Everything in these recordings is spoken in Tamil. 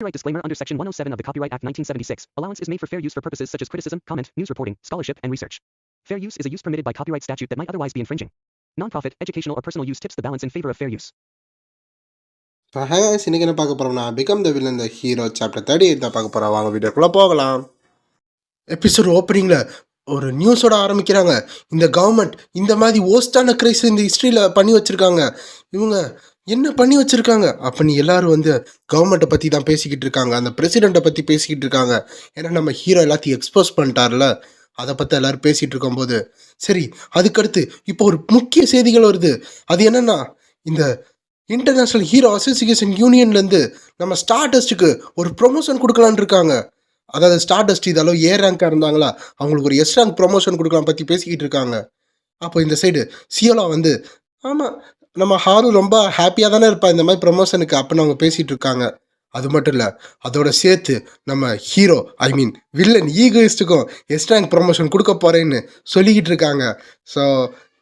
Copyright disclaimer under Section 107 of the Copyright Act 1976. Allowance is made for fair use for purposes such as criticism, comment, news reporting, scholarship, and research. Fair use is a use permitted by copyright statute that might otherwise be infringing. Non-profit, educational, or personal use tips the balance in favor of fair use. இன்னைக்கு என்ன பார்க்க போறோம்னா become the villain the hero chapter 38 தான் பார்க்க போறோம். வாங்க வீடியோக்குள்ள போகலாம். எபிசோட் ஓப்பனிங்ல ஒரு நியூஸோட ஆரம்பிக்கிறாங்க. இந்த கவர்மெண்ட் இந்த மாதிரி ஓஸ்டான கிரைஸ் இந்த ஹிஸ்டரியில பண்ணி வச்சிருக்காங்க. இவங்க என்ன பண்ணி வச்சிருக்காங்க அப்படின்னு எல்லாரும் வந்து கவர்மெண்ட்டை பத்தி தான் பேசிக்கிட்டு இருக்காங்க. அந்த பிரசிடெண்ட்டை பத்தி பேசிக்கிட்டு இருக்காங்க. ஏன்னா நம்ம ஹீரோ எல்லாத்தையும் எக்ஸ்போஸ் பண்ணிட்டார்ல, அதை பற்றி எல்லாரும் பேசிகிட்டு இருக்கும்போது சரி, அதுக்கடுத்து இப்போ ஒரு முக்கிய செய்திகள் வருது. அது என்னன்னா, இந்த இன்டர்நேஷ்னல் ஹீரோ அசோசியேஷன் யூனியன்லேருந்து நம்ம ஸ்டார்டஸ்ட்டுக்கு ஒரு ப்ரொமோஷன் கொடுக்கலான்னு இருக்காங்க. அதாவது ஸ்டார்டஸ்ட் இதெல்லாம் ஏ ரேங்காக இருந்தாங்களா, அவங்களுக்கு ஒரு எஸ் ரேங்க் ப்ரொமோஷன் கொடுக்கலாம் பற்றி பேசிக்கிட்டு இருக்காங்க. அப்போ இந்த சைடு சியோலா வந்து ஆமாம், நம்ம ஹாரு ரொம்ப ஹாப்பியாக தானே இருப்பா இந்த மாதிரி ப்ரொமோஷனுக்கு அப்படின்னு அவங்க பேசிகிட்டு இருக்காங்க. அது மட்டும் இல்லை, அதோட சேர்த்து நம்ம ஹீரோ வில்லன் ஈகோயிஸ்ட்டுக்கும் எஸ் ரேங்க் ப்ரொமோஷன் கொடுக்க போகிறேன்னு சொல்லிக்கிட்டு இருக்காங்க. ஸோ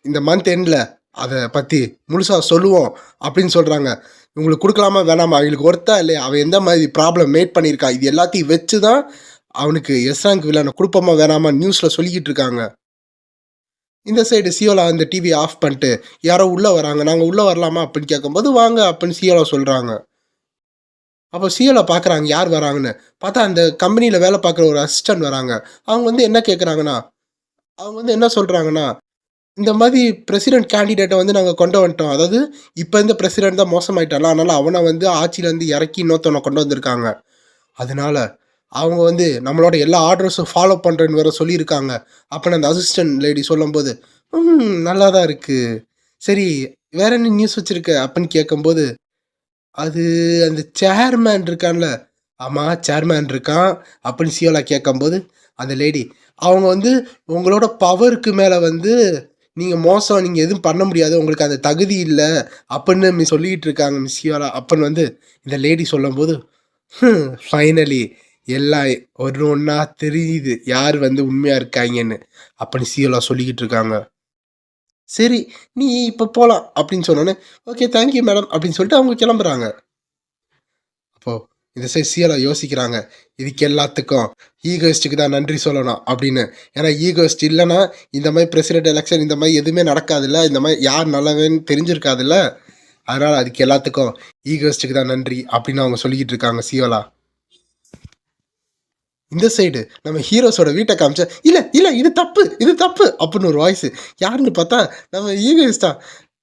இந்த மந்த் எண்டில் அதை பற்றி முழுசாக சொல்லுவோம் அப்படின்னு சொல்கிறாங்க. இவங்களுக்கு கொடுக்கலாமா வேணாமா, அவங்களுக்கு ஒருத்தா இல்லையா, அவன் எந்த மாதிரி ப்ராப்ளம் மேட் பண்ணியிருக்கா, இது எல்லாத்தையும் வச்சு தான் அவனுக்கு எஸ் ரேங்க் வில்லனை கொடுப்போமா வேணாமா நியூஸில் சொல்லிக்கிட்டு இருக்காங்க. இந்த சைடு சியோலா அந்த டிவி ஆஃப் பண்ணிட்டு யாரோ உள்ளே வராங்க. நாங்கள் உள்ளே வரலாமா அப்படின்னு கேட்கும்போது வாங்க அப்படின்னு சியோலா சொல்கிறாங்க. அப்போ சியோலா பார்க்குறாங்க யார் வராங்கன்னு. பார்த்தா அந்த கம்பெனியில் வேலை பார்க்குற ஒரு அசிஸ்டன்ட் வராங்க. அவங்க வந்து என்ன கேட்குறாங்கன்னா, அவங்க வந்து என்ன சொல்கிறாங்கன்னா, இந்த மாதிரி பிரசிடென்ட் கேண்டிடேட்டை வந்து நாங்கள் கொண்டு வந்துட்டோம். அதாவது இப்போ இந்த பிரசிடென்ட் தான் மோசமாயிட்டாலாம், அதனால் அவனை வந்து ஆட்சியிலேருந்து இறக்கி இன்னொருத்தவனை கொண்டு வந்திருக்காங்க. அதனால அவங்க வந்து நம்மளோட எல்லா ஆர்டர்ஸும் ஃபாலோ பண்ணுறேன்னு வேறு சொல்லியிருக்காங்க அப்படின்னு அந்த அசிஸ்டன்ட் லேடி சொல்லும்போது நல்லா தான் இருக்குது. சரி, வேற என்ன நியூஸ் வச்சுருக்க அப்படின்னு கேட்கும்போது, அது அந்த சேர்மேன் இருக்கான்ல, ஆமாம் சேர்மேன் இருக்கான் அப்படின்னு சியோலா கேட்கும்போது அந்த லேடி அவங்க வந்து உங்களோட பவருக்கு மேலே வந்து நீங்கள் மோசம், நீங்கள் எதுவும் பண்ண முடியாது, உங்களுக்கு அந்த தகுதி இல்லை அப்படின்னு சொல்லிக்கிட்டு இருக்காங்க மிஸ் சியோலா அப்படின்னு வந்து இந்த லேடி சொல்லும்போது ஃபைனலி எல்லாம் ஒரு ஒன்றா தெரியுது யார் வந்து உண்மையாக இருக்காங்கன்னு அப்படின்னு சியோலா சொல்லிக்கிட்டு இருக்காங்க. சரி, நீ இப்போ போகலாம் அப்படின்னு சொன்னோன்னே ஓகே தேங்க்யூ மேடம் அப்படின்னு சொல்லிட்டு அவங்க கிளம்புறாங்க. அப்போது இந்த சைட் சியோலா யோசிக்கிறாங்க, இதுக்கு எல்லாத்துக்கும் ஈகோயிஸ்ட்டுக்கு தான் நன்றி சொல்லணும் அப்படின்னு. ஏன்னா ஈகோயிஸ்ட் இல்லைன்னா இந்த மாதிரி பிரசிடென்ட் எலெக்ஷன் இந்த மாதிரி எதுவுமே நடக்காதுல்ல, இந்த மாதிரி யார் நல்லவேன்னு தெரிஞ்சிருக்காதுல்ல. அதனால் அதுக்கு எல்லாத்துக்கும் ஈகோயிஸ்ட்டுக்கு தான் நன்றி அப்படின்னு அவங்க சொல்லிக்கிட்டு இருக்காங்க சியோலா. இந்த சைடு நம்ம ஹீரோஸோட வீட்டை காமிச்சா இல்லை இல்லை இது தப்பு இது தப்பு அப்படின்னு ஒரு வாய்ஸ். யாருன்னு பார்த்தா நம்ம ஈகோயிஸ்டா.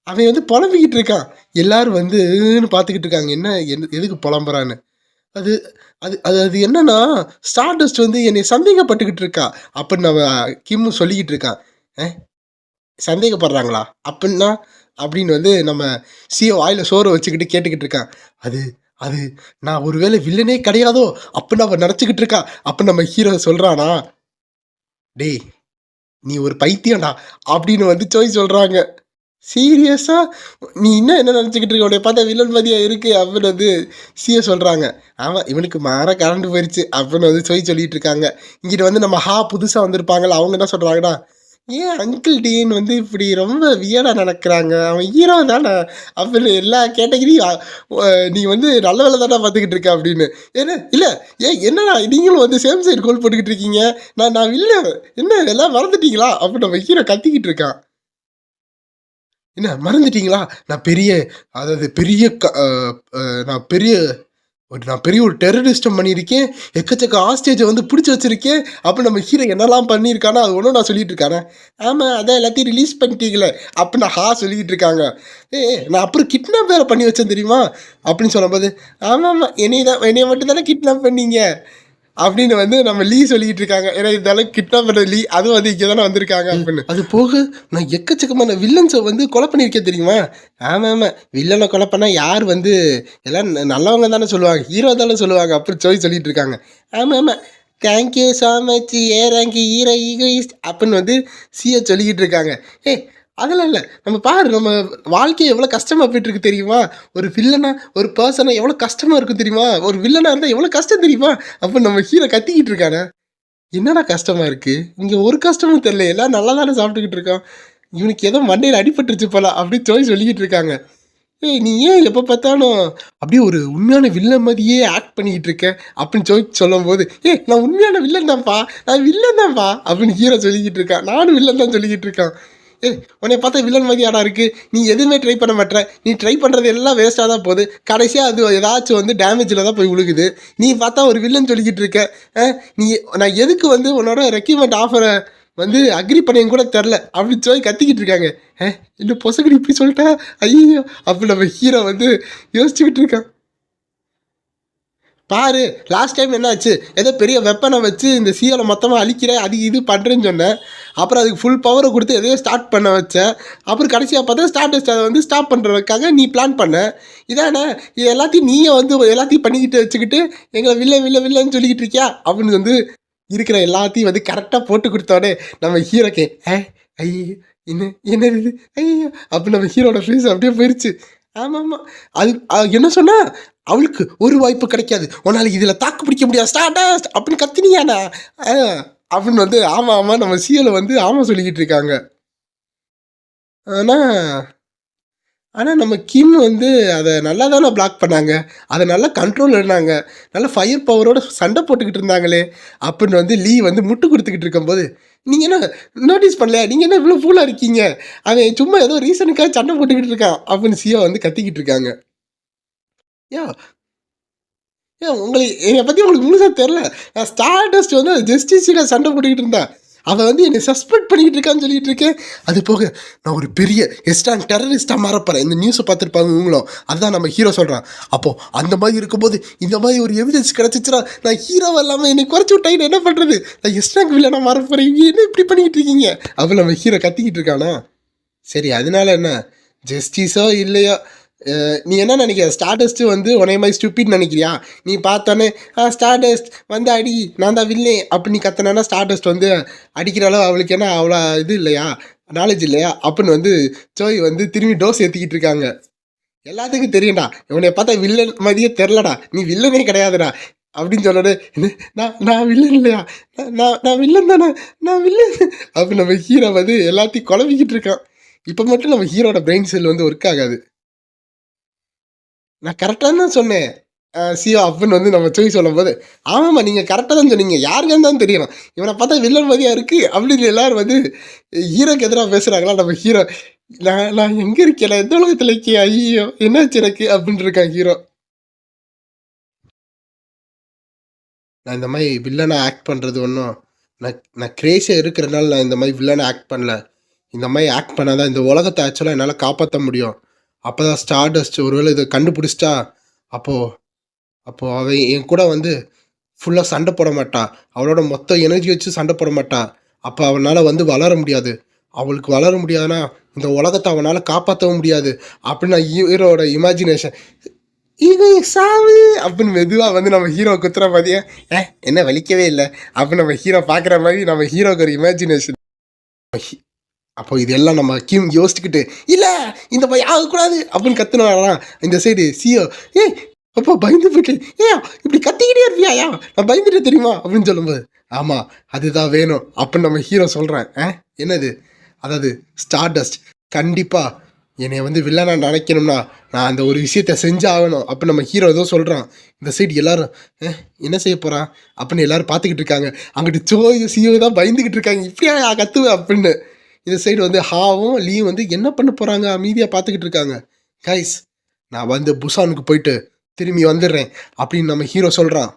அவன் வந்து புலம்பிக்கிட்டு இருக்கான். எல்லாரும் வந்து பார்த்துக்கிட்டு இருக்காங்க, என்ன எதுக்கு புலம்புறான்னு. அது அது அது அது என்னன்னா, ஸ்டார்டஸ்ட் வந்து என்னை சந்தேகப்பட்டுக்கிட்டு இருக்கா அப்படின்னு நம்ம கிம்மு சொல்லிக்கிட்டு இருக்கான். சந்தேகப்படுறாங்களா அப்படின்னா அப்படின்னு வந்து நம்ம சிஓ வாயில் சோறு வச்சுக்கிட்டு கேட்டுக்கிட்டு இருக்கான். அது அது நான் ஒருவேளை வில்லனே கிடையாதோ அப்படின்னு அவன் நினச்சிக்கிட்டு இருக்கா அப்படின்னு நம்ம ஹீரோ சொல்கிறானா, டேய் நீ ஒரு பைத்தியம்டா அப்படின்னு வந்து சோய் சொல்கிறாங்க. சீரியஸா நீ இன்னும் என்ன நினச்சிக்கிட்டு இருக்க, உடைய பார்த்தா வில்லன் மதியா இருக்கு அப்படின்னு வந்து சிஏ சொல்கிறாங்க. ஆமாம், இவனுக்கு மாற கரண்ட் போயிடுச்சு அப்படின்னு வந்து சொல்லிட்டு இருக்காங்க. இங்கிட்ட வந்து நம்ம புதுசாக வந்திருப்பாங்கல்ல, அவங்க என்ன சொல்கிறாங்கன்னா, ஏன் அங்கிள் டீன் வந்து இப்படி ரொம்ப வியடாக நடக்கிறாங்க, அவன் ஹீரோ தானே அப்படின்னு எல்லா கேட்டகிரியும் நீ வந்து நல்ல வேலை தானே பார்த்துக்கிட்டு இருக்க அப்படின்னு. ஏன்னா இல்லை என்னடா நீங்களும் வந்து சேம் சைடு கோல் போட்டுக்கிட்டு இருக்கீங்க, நான் இல்லை என்ன எல்லாம் மறந்துட்டீங்களா அப்படின்னு நம்ம ஹீரோ கத்திக்கிட்டு இருக்கான். என்ன மறந்துட்டீங்களா, நான் பெரிய அதாவது பெரிய நான் பெரிய ஒரு டெரரிஸ்டம் பண்ணியிருக்கேன், எக்கச்சக்க ஆஸ்டேஜை வந்து பிடிச்சி வச்சிருக்கேன் அப்போ நம்ம ஹீரோ என்னெல்லாம் பண்ணியிருக்கானா அது ஒன்றும் நான் சொல்லிட்டு இருக்கானே. ஆமாம், அதான் எல்லாத்தையும் ரிலீஸ் பண்ணிட்டீங்களே அப்படின்னு சொல்லிக்கிட்டு இருக்காங்க. நான் அப்புறம் கிட்னாப் வேறு பண்ணி வச்சேன் தெரியுமா அப்படின்னு சொல்லும்போது, ஆமாம் என்னையை மட்டும் தானே கிட்னாப் பண்ணீங்க அப்படின்னு வந்து நம்ம லீ சொல்லிக்கிட்டு இருக்காங்க. ஏன்னா இதெல்லாம் கிட்னாப் பண்ணுற லீ, அதுவும் வந்து இங்கே தானே வந்திருக்காங்க அப்படின்னு. அது போக நான் எக்கச்சக்கமான வில்லன்ஸை வந்து கொலை பண்ணியிருக்கேன் தெரியுமா. ஆமாம், வில்லனை கொலை பண்ணால் யார் வந்து எல்லாம் நல்லவங்க தானே சொல்லுவாங்க, ஹீரோ தானே சொல்லுவாங்க அப்படி சொல்லிட்டு இருக்காங்க. ஆமாம், thank you so much rank hero egoist அப்படின்னு வந்து சிஏ சொல்லிக்கிட்டு இருக்காங்க. அதெல்லாம் இல்லை, நம்ம பாரு நம்ம வாழ்க்கையை எவ்வளோ கஷ்டமாக போயிட்டுருக்கு தெரியுமா, ஒரு வில்லனா ஒரு பர்சனாக எவ்வளோ கஷ்டமாக இருக்கும் தெரியுமா, ஒரு வில்லனாக இருந்தால் எவ்வளோ கஷ்டம் தெரியுமா அப்போ நம்ம ஹீரோ கத்திக்கிட்டு இருக்கானே. என்னடா கஷ்டமாக இருக்குது, இங்கே ஒரு கஷ்டமும் தெரியல, எல்லாம் நல்லா தானே சாப்பிட்டுக்கிட்டு இருக்கோம், இவனுக்கு ஏதோ மண்டையில் அடிபட்டுருச்சு போல அப்படின்னு சொல்லிக்கிட்டு இருக்காங்க. ஏய் நீ ஏன் எப்போ பார்த்தாலும் அப்படியே ஒரு உண்மையான வில்லன் மாதிரியே ஆக்ட் பண்ணிக்கிட்டு இருக்க அப்படின்னு சொல்லும் போது நான் உண்மையான வில்லன் தான்ப்பா, நான் வில்லன் தான்ப்பா அப்படின்னு ஹீரோ சொல்லிக்கிட்டு இருக்கான். நானும் வில்லன் தான் சொல்லிக்கிட்டு இருக்கான். உன்னை பார்த்தா வில்லன் மாதிரி ஆடா இருக்கு, நீ எதுவுமே ட்ரை பண்ண மாட்டேற, நீ ட்ரை பண்ணுறது எல்லாம் வேஸ்ட்டாக தான் போகுது, கடைசியாக அது ஏதாச்சும் வந்து டேமேஜில் தான் போய் விழுகுது, நீ பார்த்தா ஒரு வில்லன் சொல்லிக்கிட்டு இருக்க. நீ நான் எதுக்கு வந்து உன்னோட ரெக்யூமெண்ட் ஆஃபரை வந்து அக்ரி பண்ண கூட தெரில அப்படின்னு சொல்லி கத்திக்கிட்டு இருக்காங்க. இன்னும் பொசகடி இப்படி சொல்லிட்டா ஐயோ அப்படி நம்ம ஹீரோ வந்து யோசிச்சுக்கிட்டு இருக்கான். பாரு லாஸ்ட் டைம் என்னாச்சு, ஏதோ பெரிய வெப்பனை வச்சு இந்த சியோலை மொத்தமாக அழிக்கிறேன் அது இது பண்ணுறேன்னு சொன்னேன், அப்புறம் அதுக்கு ஃபுல் பவரை கொடுத்து எதையோ ஸ்டார்ட் பண்ண வச்சேன், அப்புறம் கடைசியாக பார்த்தா ஸ்டார்டஸ்ட் அதை வந்து ஸ்டாப் பண்ணுறதுக்காக நீ பிளான் பண்ண, இதானே இது எல்லாத்தையும் நீயே வந்து எல்லாத்தையும் பண்ணிக்கிட்டு வச்சுக்கிட்டு எங்களை வில்லன்னு சொல்லிக்கிட்டு இருக்கியா அப்படின்னு வந்து இருக்கிற எல்லாத்தையும் வந்து கரெக்டாக போட்டு கொடுத்தோடனே நம்ம ஹீரோக்கே ஐயோ என்னது இது ஐயோ அப்படி நம்ம ஹீரோட ஃபேஸ் அப்படியே போயிடுச்சு. ஆமாம் அது என்ன சொன்னா அவளுக்கு ஒரு வாய்ப்பு கிடைக்காது, உன்னால இதில் தாக்கு பிடிக்க முடியாது ஸ்டார்டஸ்ட் அப்படின்னு கத்தினியாண்ணா அப்படின்னு வந்து ஆமாம் நம்ம சியோல வந்து ஆமாம் சொல்லிக்கிட்டு இருக்காங்க. ஆனால் நம்ம கிம் வந்து அதை நல்லா தானே பிளாக் பண்ணாங்க, அதை நல்லா கண்ட்ரோல் இருந்தாங்க, நல்லா ஃபயர் பவரோட சண்டை போட்டுக்கிட்டு இருந்தாங்களே அப்படின்னு வந்து லீ வந்து முட்டு கொடுத்துக்கிட்டு இருக்கும்போது நீங்கள் என்ன நோட்டீஸ் பண்ணலையா, நீங்கள் என்ன இவ்வளோ ஃபூலாக இருக்கீங்க, அவன் சும்மா ஏதோ ரீசனுக்காக சண்டை போட்டுக்கிட்டு இருக்கான் அப்படின்னு சியோ வந்து கத்திக்கிட்டு இருக்காங்க. ஏன் உங்களுக்கு என்னை பற்றி உங்களுக்கு முழுசாக தெரில, நான் ஸ்டார்டஸ்ட் வந்து ஜஸ்டிஸுக்காக சண்டை போட்டுக்கிட்டு இருந்தேன், அவன் வந்து என்னை சஸ்பெக்ட் பண்ணிக்கிட்டு இருக்கான்னு சொல்லிட்டு இருக்கேன். அது போக நான் ஒரு பெரிய எஸ்டான் டெரரிஸ்டாக மாறப்போறேன், இந்த நியூஸை பார்த்துருப்பாங்க இவங்களும், அதுதான் நம்ம ஹீரோ சொல்கிறான். அப்போது அந்த மாதிரி இருக்கும்போது இந்த மாதிரி ஒரு எவிடன்ஸ் கிடச்சிச்சுன்னா நான் ஹீரோவை இல்லாமல் என்னை குறைச்சி விட்டாங்க என்ன பண்ணுறது, நான் எஸ்டாங்க வில்லனா மாறப்போகிறேன், இவங்க என்ன இப்படி பண்ணிக்கிட்டு இருக்கீங்க அப்போ நம்ம ஹீரோ கத்திக்கிட்டு இருக்கானா. சரி அதனால என்ன ஜஸ்டிஸோ இல்லையோ நீ என்ன நினைக்கிற, ஸ்டார்டஸ்ட்டு வந்து உனைய மாதிரி ஸ்டூப்பிட் நினைக்கிறியா, நீ பார்த்தோன்னே ஸ்டார்டஸ்ட் வந்து அடி நான் தான் வில்லே அப்படி நீ கத்தனா ஸ்டார்டஸ்ட் வந்து அடிக்கிற அளவு அவளுக்கு என்ன அவ்வளோ இது இல்லையா, நாலேஜ் இல்லையா அப்படின்னு வந்து சோய் வந்து திரும்பி டோஸ் ஏற்றிக்கிட்டு இருக்காங்க. எல்லாத்துக்கும் தெரியும்டா இவனை பார்த்தா வில்லன் மாதிரியே தெரிலடா, நீ வில்லனே கிடையாதுடா அப்படின்னு சொன்னோடனே நான் வில்லன் இல்லையா, நான் வில்லன் தானே, நான் வில்லன் அப்படி நம்ம ஹீரோ வந்து எல்லாத்தையும் குழம்பிக்கிட்டு இருக்கான். இப்போ மட்டும் நம்ம ஹீரோட பிரெயின் செல் வந்து ஒர்க் ஆகாது. நான் கரெக்டாக தான் சொன்னேன் சியோ அப்படின்னு வந்து நம்ம சொல்லி சொல்லும் போது ஆமாம்மா நீங்கள் கரெக்டாக தான் சொன்னீங்க, யாருக்குன்னு தான் தெரியணும், இவனை பார்த்தா வில்லன் மாதிரியாக இருக்குது அப்படின்னு எல்லோரும் வந்து ஹீரோக்கு எதிராக பேசுகிறாங்களா. நம்ம ஹீரோ நான் எங்கே இருக்கேன், எந்த உலகத்தில் இருக்கேன், ஐயோ என்னாச்சு எனக்கு அப்படின்னு இருக்கான் ஹீரோ. நான் இந்த மாதிரி வில்லனை ஆக்ட் பண்ணுறது ஒன்றும் நான் கிரேஸாக இருக்கிறனால நான் இந்த மாதிரி வில்லனை ஆக்ட் பண்ணல, இந்த மாதிரி ஆக்ட் பண்ணால் தான் இந்த உலகத்தை ஆக்சுவலாக என்னால் காப்பாற்ற முடியும். அப்போ தான் ஸ்டார்டஸ்ட் ஒருவேளை இதை கண்டுபிடிச்சிட்டா அப்போது அவன் என் கூட வந்து ஃபுல்லாக சண்டை போட மாட்டா, அவளோட மொத்த எனர்ஜி வச்சு சண்டை போட மாட்டா, அப்போ அவனால் வந்து வளர முடியாது, அவளுக்கு வளர முடியாதுன்னா இந்த உலகத்தை அவனால் காப்பாற்றவும் முடியாது அப்படின்னு நான் ஹீரோட இமேஜினேஷன் இவன் சாவு அப்படின்னு மெதுவாக வந்து நம்ம ஹீரோ குத்துற மாதிரியே என்ன வலிக்கவே இல்லை அப்படின்னு நம்ம ஹீரோ பார்க்குற மாதிரி நம்ம ஹீரோக்கு ஒரு இமேஜினேஷன். அப்போ இதெல்லாம் நம்ம கிம் யோசிச்சுக்கிட்டு இல்லை இந்த மாதிரி ஆகக்கூடாது அப்படின்னு கத்துனாராம். இந்த சைடு சியோ அப்போ பயந்து போயிட்டு இப்படி கத்திக்கிட்டே இருப்பியா, நான் பயந்துட்டு தெரியுமா அப்படின்னு சொல்லும்போது ஆமாம் அதுதான் வேணும் அப்படின்னு நம்ம ஹீரோ சொல்கிறேன். என்னது அதாவது ஸ்டார்டஸ்ட் கண்டிப்பாக என்னை வந்து வில்லனா நினைக்கணும்னா நான் அந்த ஒரு விஷயத்த செஞ்சு ஆகணும் அப்போ நம்ம ஹீரோ ஏதோ சொல்கிறான். இந்த சைடு எல்லாரும் என்ன செய்ய போகிறான் அப்படின்னு எல்லாரும் பார்த்துக்கிட்டு இருக்காங்க. அங்கிட்டு சியோ தான் பயந்துக்கிட்டு இருக்காங்க இப்படியா கத்துவேன் அப்படின்னு. இந்த சைடு வந்து ஹாவும் லீவும் வந்து என்ன பண்ண போகிறாங்க அமைதியாக பார்த்துக்கிட்டு இருக்காங்க. கைஸ் நான் வந்து புசானுக்கு போயிட்டு திரும்பி வந்துடுறேன் அப்படின்னு நம்ம ஹீரோ சொல்கிறான்.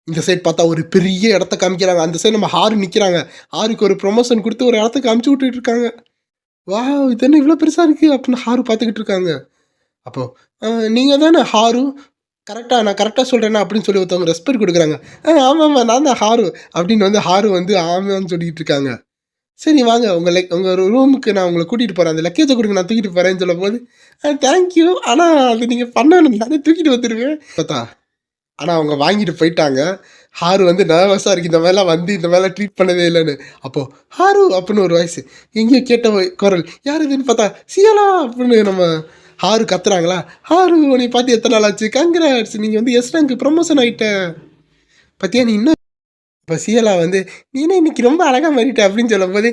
இந்த சைடு பார்த்தா ஒரு பெரிய இடத்த காமிக்கிறாங்க, அந்த சைடு நம்ம ஹாரு நிற்கிறாங்க, ஹாருக்கு ஒரு ப்ரொமோஷன் கொடுத்து ஒரு இடத்த காமிச்சு விட்டுட்டு இருக்காங்க. வா இது என்ன இவ்வளோ பெருசாக இருக்குது அப்படின்னு ஹாரு பார்த்துக்கிட்டு இருக்காங்க. அப்போது நீங்கள் தானே ஹாரு, நான் கரெக்டாக சொல்கிறேன்னா அப்படின்னு சொல்லி ஒருத்தவங்க ரெஸ்பெக்ட் கொடுக்குறாங்க. ஆமாம் நான் தான் ஹாரு அப்படின்னு வந்து ஹாரு வந்து ஆமான்னு சொல்லிக்கிட்டு இருக்காங்க. சரி வாங்க உங்கள் ரூமுக்கு நான் உங்களை கூட்டிகிட்டு போகிறேன், அந்த லக்கேஜை கொடுங்க நான் தூக்கிட்டு போகிறேன்னு சொல்லும் போது தேங்க்யூ ஆனால் அது நீங்கள் பண்ணணும், நானே தூக்கிட்டு வந்துடுவேன் பார்த்தா. ஆனால் அவங்க வாங்கிட்டு போயிட்டாங்க. ஹாரு வந்து நர்வஸாக இருக்குது, இந்த மாதிரிலாம் வந்து இந்த மாதிரிலாம் ட்ரீட் பண்ணவே இல்லைன்னு. அப்போது ஹாரு அப்படின்னு ஒரு வாய்ஸ் எங்கேயோ கேட்ட குரல், யார் இதுன்னு பார்த்தா சியலா அப்படின்னு நம்ம ஹாரு கத்துறாங்களா. ஹாரு உன்னை பார்த்து எத்தனை நாள் ஆச்சு, கங்க்ராட்ஸ் நீங்கள் வந்து எஸ் ரேங்க் ப்ரொமோஷன் ஆகிட்ட பற்றியா, நீ இன்னும் இப்போ சியலா வந்து நீனே இன்னைக்கு ரொம்ப அழகாக மாறிட்ட அப்படின்னு சொல்லும்போது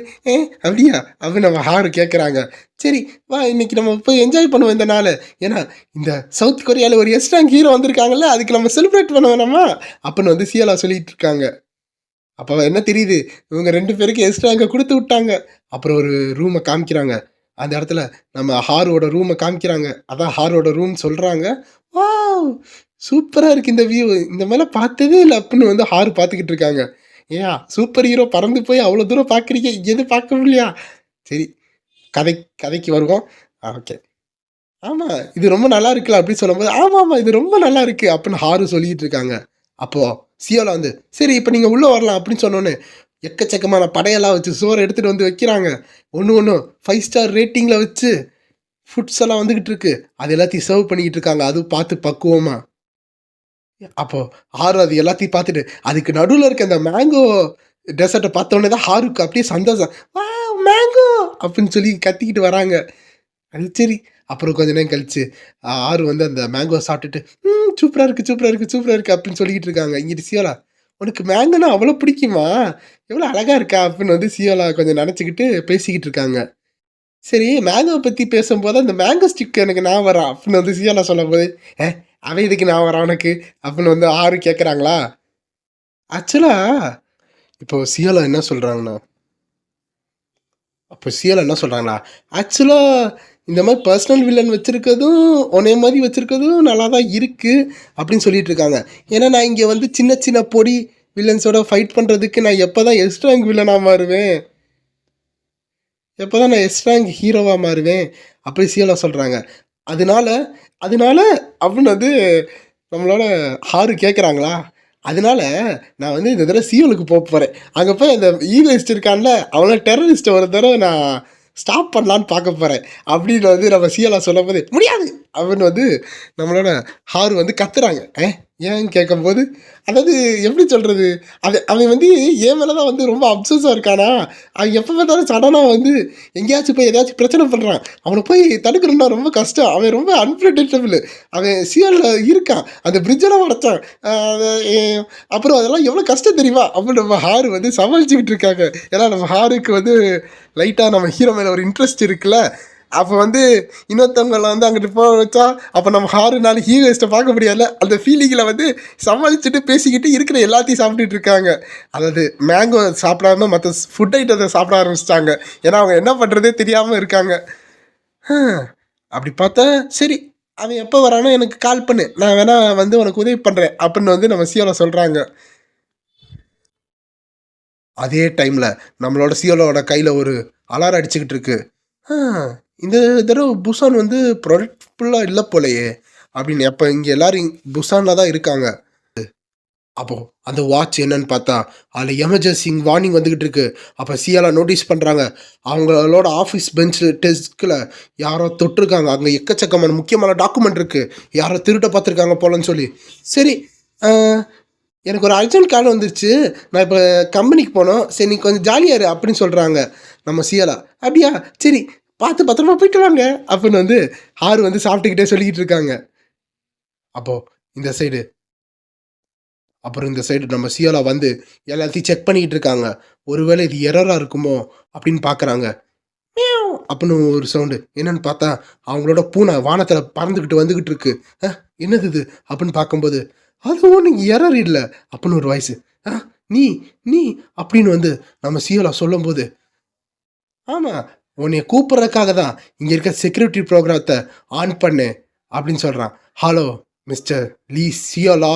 அப்படியா அப்படின்னு நம்ம ஹாரு கேட்குறாங்க. சரி வா இன்னைக்கு நம்ம போய் என்ஜாய் பண்ணுவோம் இந்த நாள். ஏன்னா இந்த சவுத் கொரியாவில் ஒரு எஸ்ட்ராங் ஹீரோ வந்திருக்காங்கல்ல, அதுக்கு நம்ம செலிப்ரேட் பண்ண வேணாமா அப்படின்னு வந்து சியலா சொல்லிட்டு இருக்காங்க. அப்போ என்ன தெரியுது, இவங்க 2 பேருக்கு எக்ஸ்ட்ரா கொடுத்து விட்டாங்க. அப்புறம் ஒரு ரூமை காமிக்கிறாங்க. அந்த இடத்துல நம்ம ஹாரோட ரூமை காமிக்கிறாங்க. அதான் ஹாரோட ரூம் சொல்கிறாங்க. வாவ் சூப்பராக இருக்குது இந்த வியூ, இந்த மேலே பார்த்ததே இல்லை அப்படின்னு வந்து ஹாரு பார்த்துக்கிட்டு இருக்காங்க. ஏன் சூப்பர் ஹீரோ பறந்து போய் அவ்வளோ தூரம் பார்க்குறீங்க, எது பார்க்க முடியலையா? சரி கதைக்கு வருவோம். ஓகே ஆமாம் இது ரொம்ப நல்லா இருக்குல்ல அப்படின்னு சொல்லும்போது ஆமாம் இது ரொம்ப நல்லா இருக்குது அப்படின்னு ஹாரு சொல்லிக்கிட்டு இருக்காங்க. அப்போது சியோலா வந்து சரி இப்போ நீங்கள் உள்ளே வரலாம் அப்படின்னு சொன்னோன்னே எக்கச்சக்கமான படையெல்லாம் வச்சு சோறு எடுத்துகிட்டு வந்து வைக்கிறாங்க. ஒன்று 5 ஸ்டார் ரேட்டிங்கில் வச்சு ஃபுட்ஸ் எல்லாம் வந்துக்கிட்டு இருக்கு. அது எல்லாத்தையும் சர்வ் பண்ணிக்கிட்டு இருக்காங்க. அதுவும் பார்த்து பக்குவமாக. அப்போது ஹாரு அது எல்லாத்தையும் பார்த்துட்டு அதுக்கு நடுவில் இருக்க அந்த மேங்கோ டெசர்ட்டை பார்த்தோன்னே தான் ஹாருக்கு அப்படியே சந்தோஷம். வா மேங்கோ அப்படின்னு சொல்லி கத்திக்கிட்டு வராங்க. அது சரி அப்புறம் கொஞ்ச நேரம் கழிச்சு ஆறு வந்து அந்த மேங்கோ சாப்பிட்டுட்டு சூப்பராக இருக்குது அப்படின்னு சொல்லிக்கிட்டு இருக்காங்க. இங்கிட்டு சியோலா உனக்கு மேங்கோனா அவ்வளோ பிடிக்குமா, எவ்வளோ அழகாக இருக்கா அப்படின்னு வந்து சியோலா கொஞ்சம் நினச்சிக்கிட்டு பேசிக்கிட்டு இருக்காங்க. சரி மேங்கோவை பற்றி பேசும்போது அந்த மேங்கோ ஸ்டிக் எனக்கு நான் வரேன் அப்படின்னு வந்து சியோலா சொல்லும் போது அவன் இதுக்கு நான் வரேன் உனக்கு அப்படின்னு வந்து ஆறு கேட்குறாங்களா. ஆக்சுவலாக இப்போ சியோலா என்ன சொல்கிறாங்கண்ணா, ஆக்சுவலாக இந்த மாதிரி பர்சனல் வில்லன் வச்சுருக்கிறதும் ஒன்னே மாதிரி வச்சுருக்கிறதும் நல்லா தான் இருக்குது அப்படின்னு சொல்லிட்டு இருக்காங்க. ஏன்னா நான் இங்கே வந்து சின்ன சின்ன பொடி வில்லன்ஸோட ஃபைட் பண்ணுறதுக்கு நான் எப்போ தான் எக்ஸ்ட்ராங் வில்லனாக மாறுவேன், எப்போ தான் நான் எக்ஸ்ட்ராங் ஹீரோவாக மாறுவேன் அப்படி சியோலா சொல்கிறாங்க. அதனால அப்படின்னு வந்து நம்மளோட ஹாரு கேட்குறாங்களா. அதனால நான் வந்து இந்த தடவை சியோலுக்கு போகிறேன். அங்கே போய் அந்த ஈகோயிஸ்ட் இருக்கான்ல அவனை டெரரிஸ்ட்டை ஒரு தடவை நான் ஸ்டாப் பண்ணலான்னு பார்க்க போகிறேன் அப்படின்னு வந்து நம்ம சியோலா சொல்லும் போது முடியாது அப்படின்னு வந்து நம்மளோட ஹாரு வந்து கத்துறாங்க. ஏன்னு கேட்கும்போது அதாவது எப்படி சொல்கிறது, அவன் வந்து என் மேலே தான் வந்து ரொம்ப அப்சஸாக இருக்கானா. அவன் எப்போ பார்த்தாலும் சடனாக வந்து எங்கேயாச்சும் போய் எதாச்சும் பிரச்சனை பண்ணுறான். அவனை போய் தடுக்கணும்னா ரொம்ப கஷ்டம். அவன் ரொம்ப அன்பிரடிக்டபிள். அவன் சியோலில் இருக்கான், அந்த பிரிட்ஜெல்லாம் உடைச்சான். அப்புறம் அதெல்லாம் எவ்வளோ கஷ்டம் தெரியுமா அப்படின்னு நம்ம ஹாரு வந்து சமாளிச்சுக்கிட்டு இருக்காங்க. ஏன்னா நம்ம ஹாருக்கு வந்து லைட்டாக நம்ம ஹீரோ மேலே ஒரு இன்ட்ரெஸ்ட் இருக்குல்ல. அப்போ வந்து இன்னொருத்தவங்களை வந்து அங்கிட்டு போக வச்சா அப்போ நம்ம ஹாரு நாள் ஹீரோயிஸ்ட்டை பார்க்க முடியாதுல்ல. அந்த ஃபீலிங்கில் வந்து சமாளிச்சுட்டு பேசிக்கிட்டு இருக்கிற எல்லாத்தையும் சாப்பிட்டுட்டு இருக்காங்க. அதாவது மேங்கோ சாப்பிடாம மற்ற ஃபுட் ஐட்டத்தை சாப்பிட ஆரம்பிச்சிட்டாங்க. ஏன்னா அவங்க என்ன பண்ணுறதே தெரியாமல் இருக்காங்க. அப்படி பார்த்தா சரி அவன் எப்போ வரானோ எனக்கு கால் பண்ணு, நான் வேணா வந்து உனக்கு உதவி பண்ணுறேன் அப்படின்னு வந்து நம்ம சியோலா சொல்கிறாங்க. அதே டைமில் நம்மளோட சியோலோட கையில் ஒரு அலாரம் அடிச்சுக்கிட்டு இருக்கு. இந்த தடவை புசான் வந்து ப்ரொடக்ட்ஃபுல்லாக இல்லை போலையே அப்படின்னு. அப்போ இங்கே எல்லோரும் புசானில் தான் இருக்காங்க. அப்போது அந்த வாட்ச் என்னன்னு பார்த்தா அதில் எமர்ஜென்சி வார்னிங் வந்துக்கிட்டு இருக்கு. அப்போ சியோலா நோட்டீஸ் பண்ணுறாங்க அவங்களோட ஆஃபீஸ் பெஞ்ச் டெஸ்கில் யாரோ தொட்டிருக்காங்க. அங்கே எக்கச்சக்கமான முக்கியமான டாக்குமெண்ட் இருக்குது, யாரோ திருட்ட பார்த்துருக்காங்க போலன்னு சொல்லி. சரி எனக்கு ஒரு அர்ஜென்ட் கால் வந்துருச்சு, நான் இப்போ கம்பெனிக்கு போனோம், சரி நீ கொஞ்சம் ஜாலியாக இரு அப்படின்னு சொல்கிறாங்க நம்ம சியோலா. அப்படியா சரி பார்த்து பத்திரமா போயிட்டு வாங்க அப்படின்னு வந்து ஹாரு வந்து சாப்பிட்டுக்கிட்டே சொல்லிக்கிட்டு இருக்காங்க. அப்போது இந்த சைடு நம்ம சியோலா வந்து எல்லாத்தையும் செக் பண்ணிக்கிட்டு இருக்காங்க. ஒருவேளை இது எரராக இருக்குமோ அப்படின்னு பார்க்குறாங்க. அப்படின்னு ஒரு சவுண்டு என்னன்னு பார்த்தா அவங்களோட பூனை வானத்தில் பறந்துக்கிட்டு வந்துக்கிட்டு இருக்கு. என்னது இது அப்படின்னு பார்க்கும்போது அதுவும் நீங்கள் எரர் இல்லை அப்படின்னு ஒரு வாய்ஸு. நீ அப்படின்னு வந்து நம்ம சியோலா சொல்லும்போது ஆமாம் உன்னைய கூப்பிட்றதுக்காக தான் இங்கே இருக்க செக்யூரிட்டி ப்ரோக்ராமத்தை ஆன் பண்ணு அப்படின்னு சொல்கிறான். ஹலோ மிஸ்டர் லீ சியோலா,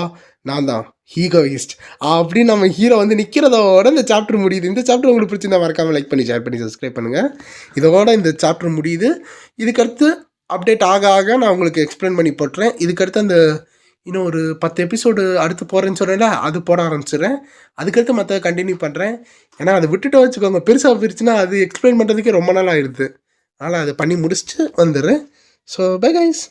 நான் தான் ஹீரோயிஸ்ட் அப்படின்னு நம்ம ஹீரோ வந்து நிற்கிறதோட இந்த சாப்டர் முடியுது. இந்த சாப்டர் உங்களுக்கு பிடிச்சிருந்தா மறக்காமல் லைக் பண்ணி ஷேர் பண்ணி சப்ஸ்கிரைப் பண்ணுங்கள். இதோட இந்த சாப்டர் முடியுது. இதுக்கடுத்து அப்டேட் ஆக நான் உங்களுக்கு எக்ஸ்பிளைன் பண்ணி போட்டுறேன். இதுக்கடுத்து அந்த இன்னும் ஒரு 10 எபிசோடு அடுத்து போகிறேன்னு சொன்னேன்ல, அது போட ஆரம்பிச்சிடுறேன். அதுக்கடுத்து மற்ற கண்டினியூ பண்ணுறேன். ஏன்னா அதை விட்டுட்டு வச்சுக்கோங்க, பெருசாக போயிடுச்சுன்னா அது எக்ஸ்பிளைன் பண்ணுறதுக்கே ரொம்ப நாள் ஆயிடுது. அதனால் அதை பண்ணி முடிச்சுட்டு வந்துடுறேன். So bye guys.